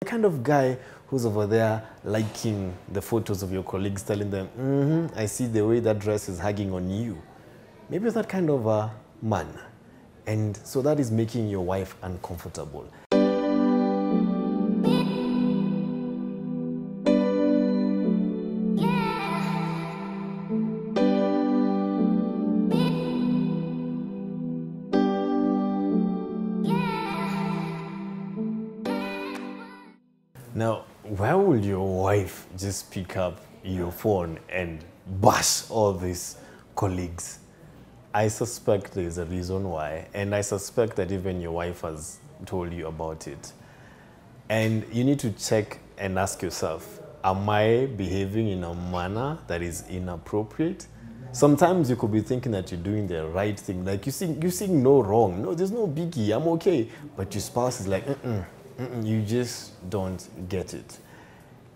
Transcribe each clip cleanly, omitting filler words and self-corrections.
The kind of guy who's over there liking the photos of your colleagues, telling them, I see the way that dress is hugging on you. Maybe that kind of a man. And so that is making your wife uncomfortable. Now, why would your wife just pick up your phone and bash all these colleagues? I suspect there's a reason why, and I suspect that even your wife has told you about it. And you need to check and ask yourself, am I behaving in a manner that is inappropriate? Sometimes you could be thinking that you're doing the right thing, like you're seeing no wrong. No, there's no biggie, I'm okay. But your spouse is like, you just don't get it.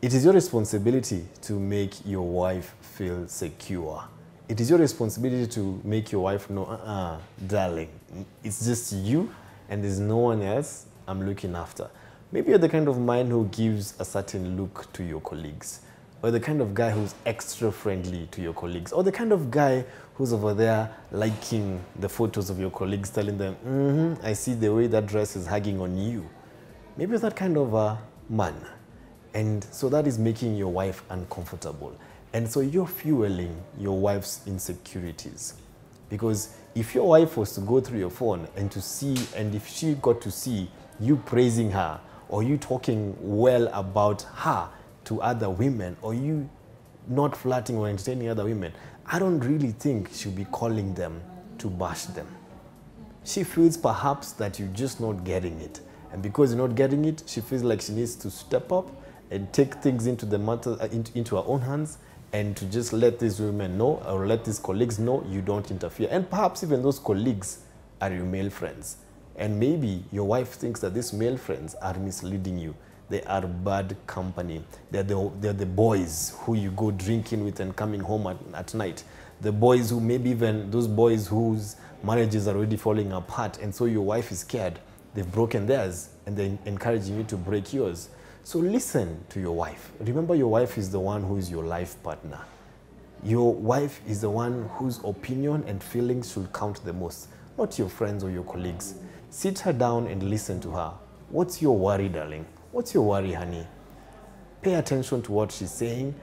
It is your responsibility to make your wife feel secure. It is your responsibility to make your wife know, darling, it's just you and there's no one else I'm looking after. Maybe you're the kind of man who gives a certain look to your colleagues, or the kind of guy who's extra friendly to your colleagues, or the kind of guy who's over there liking the photos of your colleagues, telling them, I see the way that dress is hugging on you. Maybe that kind of a man. And so that is making your wife uncomfortable. And so you're fueling your wife's insecurities. Because if your wife was to go through your phone and to see, and if she got to see you praising her, or you talking well about her to other women, or you not flirting or entertaining other women, I don't really think she'll be calling them to bash them. She feels perhaps that you're just not getting it. And because you're not getting it, she feels like she needs to step up and take things into the matter, into her own hands, and to just let these women know, or let these colleagues know, you don't interfere. And perhaps even those colleagues are your male friends. And maybe your wife thinks that these male friends are misleading you. They are bad company. They're the boys who you go drinking with and coming home at night. The boys who, maybe even those boys whose marriages are already falling apart, and so your wife is scared. They've broken theirs, and they're encouraging you to break yours. So listen to your wife. Remember, your wife is the one who is your life partner. Your wife is the one whose opinion and feelings should count the most, not your friends or your colleagues. Sit her down and listen to her. What's your worry, darling? What's your worry, honey? Pay attention to what she's saying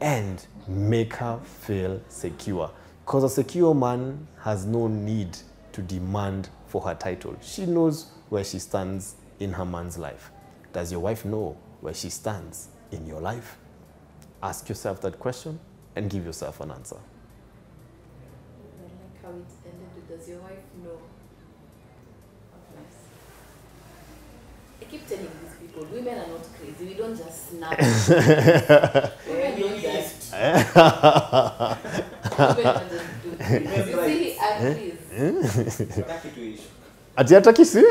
and make her feel secure. Because a secure man has no need to demand for her title. She knows where she stands in her man's life. Does your wife know where she stands in your life? Ask yourself that question and give yourself an answer. I like how it ended with, does your wife know? Nice. I keep telling these people, women are not crazy. We don't just snap. Women don't just. Women don't just do things. You see, he agrees. Ati hataki si?